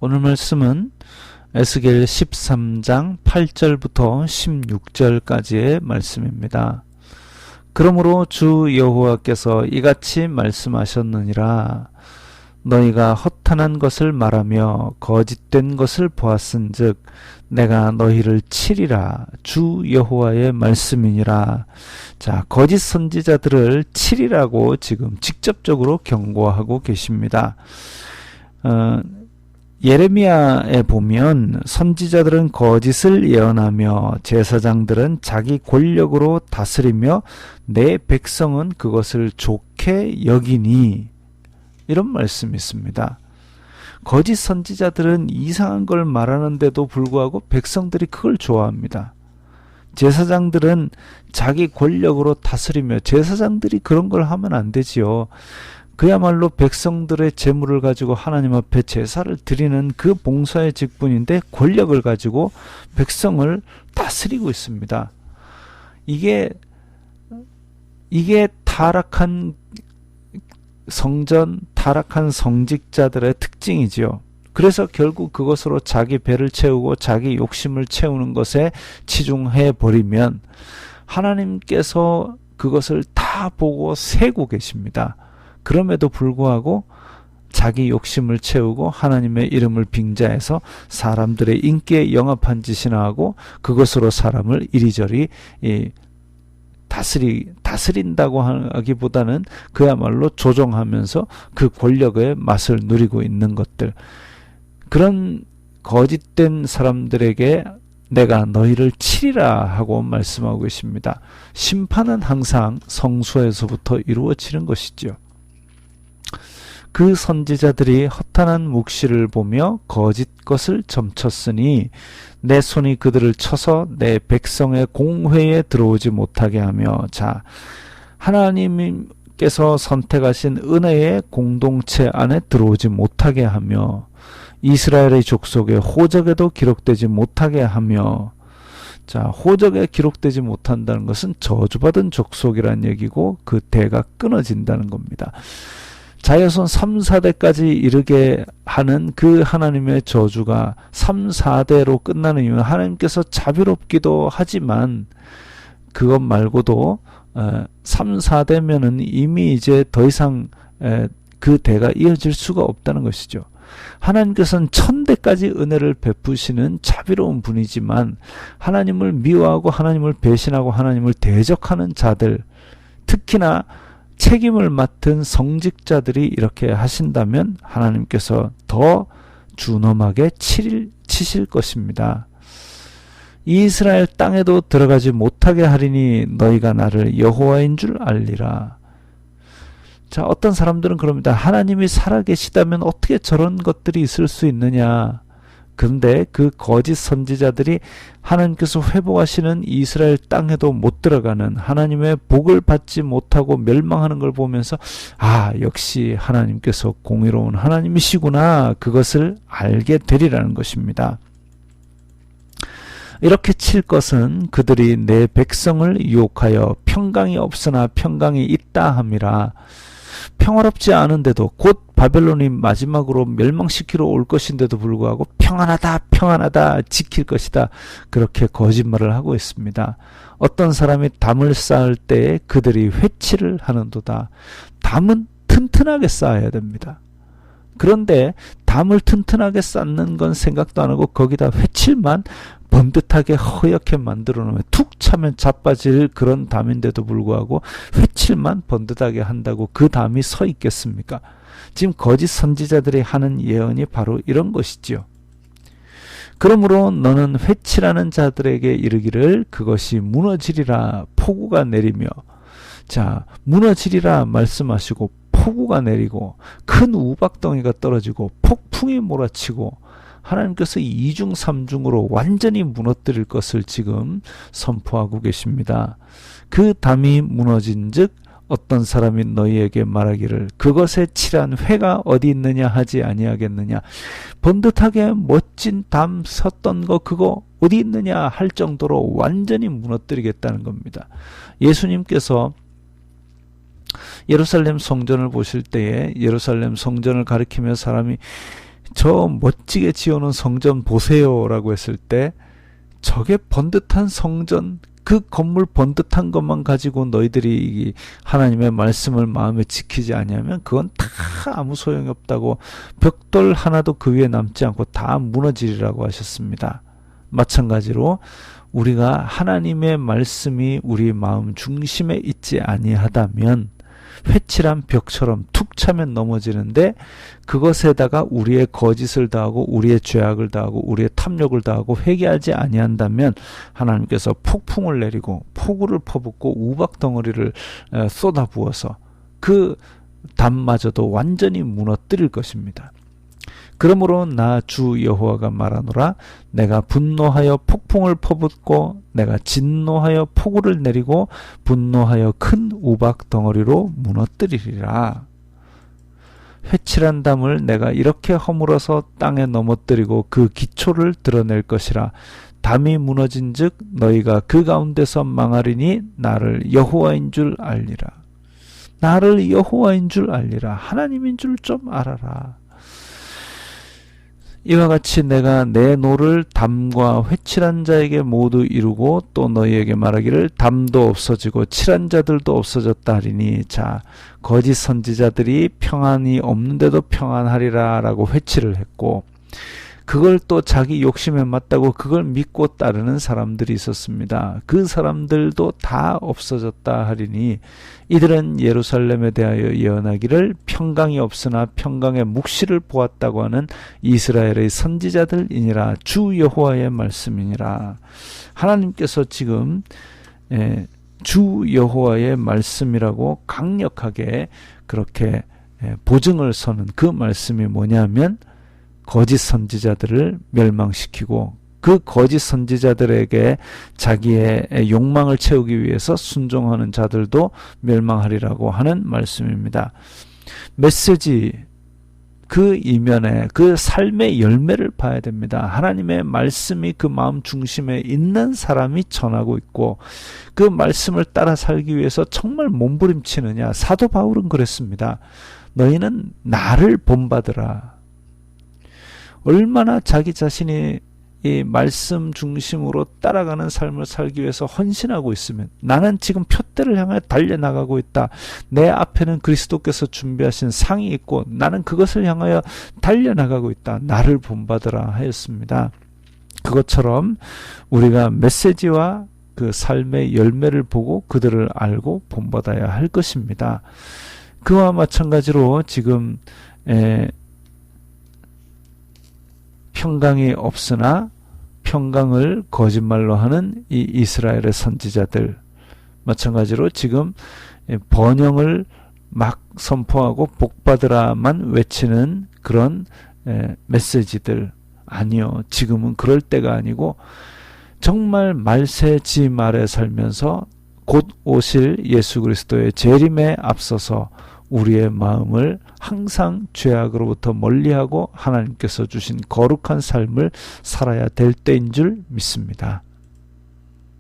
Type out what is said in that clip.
오늘 말씀은 에스겔 13장 8절부터 16절까지의 말씀입니다. 그러므로 주 여호와께서 이같이 말씀하셨느니라. 너희가 허탄한 것을 말하며 거짓된 것을 보았은즉 내가 너희를 치리라. 주 여호와의 말씀이니라. 자, 거짓 선지자들을 치리라고 지금 직접적으로 경고하고 계십니다. 예레미야에 보면 선지자들은 거짓을 예언하며 제사장들은 자기 권력으로 다스리며 내 백성은 그것을 좋게 여기니, 이런 말씀이 있습니다. 거짓 선지자들은 이상한 걸 말하는데도 불구하고 백성들이 그걸 좋아합니다. 제사장들은 자기 권력으로 다스리며, 제사장들이 그런 걸 하면 안 되지요. 그야말로 백성들의 재물을 가지고 하나님 앞에 제사를 드리는 그 봉사의 직분인데 권력을 가지고 백성을 다스리고 있습니다. 이게 타락한 성전, 타락한 성직자들의 특징이지요. 그래서 결국 그것으로 자기 배를 채우고 자기 욕심을 채우는 것에 치중해 버리면 하나님께서 그것을 다 보고 세고 계십니다. 그럼에도 불구하고 자기 욕심을 채우고 하나님의 이름을 빙자해서 사람들의 인기에 영합한 짓이나 하고 그것으로 사람을 이리저리 다스린다고 하기보다는 그야말로 조종하면서 그 권력의 맛을 누리고 있는 것들, 그런 거짓된 사람들에게 내가 너희를 치리라 하고 말씀하고 계십니다. 심판은 항상 성소에서부터 이루어지는 것이죠. 그 선지자들이 허탄한 묵시를 보며 거짓 것을 점쳤으니 내 손이 그들을 쳐서 내 백성의 공회에 들어오지 못하게 하며, 자, 하나님께서 선택하신 은혜의 공동체 안에 들어오지 못하게 하며 이스라엘의 족속의 호적에도 기록되지 못하게 하며, 자, 호적에 기록되지 못한다는 것은 저주받은 족속이라는 얘기고 그 대가 끊어진다는 겁니다. 자손 3, 4대까지 이르게 하는 그 하나님의 저주가 3, 4대로 끝나는 이유는 하나님께서 자비롭기도 하지만 그것 말고도 3, 4대면은 이미 이제 더 이상 그 대가 이어질 수가 없다는 것이죠. 하나님께서는 1000대까지 은혜를 베푸시는 자비로운 분이지만 하나님을 미워하고 하나님을 배신하고 하나님을 대적하는 자들, 특히나 책임을 맡은 성직자들이 이렇게 하신다면 하나님께서 더 준엄하게 치실 것입니다. 이스라엘 땅에도 들어가지 못하게 하리니 너희가 나를 여호와인 줄 알리라. 자, 어떤 사람들은 그럽니다. 하나님이 살아계시다면 어떻게 저런 것들이 있을 수 있느냐. 그런데 그 거짓 선지자들이 하나님께서 회복하시는 이스라엘 땅에도 못 들어가는, 하나님의 복을 받지 못하고 멸망하는 걸 보면서 아, 역시 하나님께서 공의로운 하나님이시구나, 그것을 알게 되리라는 것입니다. 이렇게 칠 것은 그들이 내 백성을 유혹하여 평강이 없으나 평강이 있다 함이라. 평화롭지 않은데도 곧 바벨론이 마지막으로 멸망시키러 올 것인데도 불구하고 평안하다, 평안하다, 지킬 것이다, 그렇게 거짓말을 하고 있습니다. 어떤 사람이 담을 쌓을 때에 그들이 회치를 하는도다. 담은 튼튼하게 쌓아야 됩니다. 그런데 담을 튼튼하게 쌓는 건 생각도 안 하고 거기다 회칠만 번듯하게 허옇게 만들어 놓으면 툭 차면 자빠질 그런 담인데도 불구하고 회칠만 번듯하게 한다고 그 담이 서 있겠습니까? 지금 거짓 선지자들이 하는 예언이 바로 이런 것이지요. 그러므로 너는 회칠하는 자들에게 이르기를 그것이 무너지리라, 폭우가 내리며, 자, 무너지리라 말씀하시고 폭우가 내리고 큰 우박덩이가 떨어지고 폭풍이 몰아치고 하나님께서 2중 3중으로 완전히 무너뜨릴 것을 지금 선포하고 계십니다. 그 담이 무너진 즉 어떤 사람이 너희에게 말하기를 그것에 칠한 회가 어디 있느냐 하지 아니하겠느냐. 번듯하게 멋진 담 섰던 거 그거 어디 있느냐 할 정도로 완전히 무너뜨리겠다는 겁니다. 예수님께서 예루살렘 성전을 보실 때에 예루살렘 성전을 가리키며 사람이 저 멋지게 지어놓은 성전 보세요라고 했을 때 저게 번듯한 성전, 그 건물 번듯한 것만 가지고 너희들이 하나님의 말씀을 마음에 지키지 아니하면 그건 다 아무 소용이 없다고, 벽돌 하나도 그 위에 남지 않고 다 무너지리라고 하셨습니다. 마찬가지로 우리가 하나님의 말씀이 우리 마음 중심에 있지 아니하다면 회칠한 벽처럼 툭 차면 넘어지는데, 그것에다가 우리의 거짓을 다하고 우리의 죄악을 다하고 우리의 탐욕을 다하고 회개하지 아니한다면 하나님께서 폭풍을 내리고 폭우를 퍼붓고 우박 덩어리를 쏟아부어서 그 담마저도 완전히 무너뜨릴 것입니다. 그러므로 나 주 여호와가 말하노라, 내가 분노하여 폭풍을 퍼붓고 내가 진노하여 폭우를 내리고 분노하여 큰 우박 덩어리로 무너뜨리리라. 회칠한 담을 내가 이렇게 허물어서 땅에 넘어뜨리고 그 기초를 드러낼 것이라. 담이 무너진 즉 너희가 그 가운데서 망하리니 나를 여호와인 줄 알리라. 나를 여호와인 줄 알리라. 하나님인 줄 좀 알아라. 이와 같이 내가 내 노를 담과 회칠한 자에게 모두 이루고 또 너희에게 말하기를 담도 없어지고 칠한 자들도 없어졌다 하리니, 자, 거짓 선지자들이 평안이 없는데도 평안하리라 라고 회칠을 했고, 그걸 또 자기 욕심에 맞다고 그걸 믿고 따르는 사람들이 있었습니다. 그 사람들도 다 없어졌다 하리니, 이들은 예루살렘에 대하여 예언하기를 평강이 없으나 평강의 묵시를 보았다고 하는 이스라엘의 선지자들이니라. 주 여호와의 말씀이니라. 하나님께서 지금 주 여호와의 말씀이라고 강력하게 그렇게 보증을 서는 그 말씀이 뭐냐면, 거짓 선지자들을 멸망시키고 그 거짓 선지자들에게 자기의 욕망을 채우기 위해서 순종하는 자들도 멸망하리라고 하는 말씀입니다. 메시지, 그 이면에 그 삶의 열매를 봐야 됩니다. 하나님의 말씀이 그 마음 중심에 있는 사람이 전하고 있고, 그 말씀을 따라 살기 위해서 정말 몸부림치느냐. 사도 바울은 그랬습니다. 너희는 나를 본받으라. 얼마나 자기 자신이 이 말씀 중심으로 따라가는 삶을 살기 위해서 헌신하고 있으면, 나는 지금 표대를 향해 달려나가고 있다. 내 앞에는 그리스도께서 준비하신 상이 있고 나는 그것을 향하여 달려나가고 있다. 나를 본받으라 하였습니다. 그것처럼 우리가 메시지와 그 삶의 열매를 보고 그들을 알고 본받아야 할 것입니다. 그와 마찬가지로 지금 평강이 없으나 평강을 거짓말로 하는 이 이스라엘의 선지자들, 마찬가지로 지금 번영을 막 선포하고 복받으라만 외치는 그런 메시지들, 아니요, 지금은 그럴 때가 아니고 정말 말세지 말에 살면서 곧 오실 예수 그리스도의 재림에 앞서서 우리의 마음을 항상 죄악으로부터 멀리하고 하나님께서 주신 거룩한 삶을 살아야 될 때인 줄 믿습니다.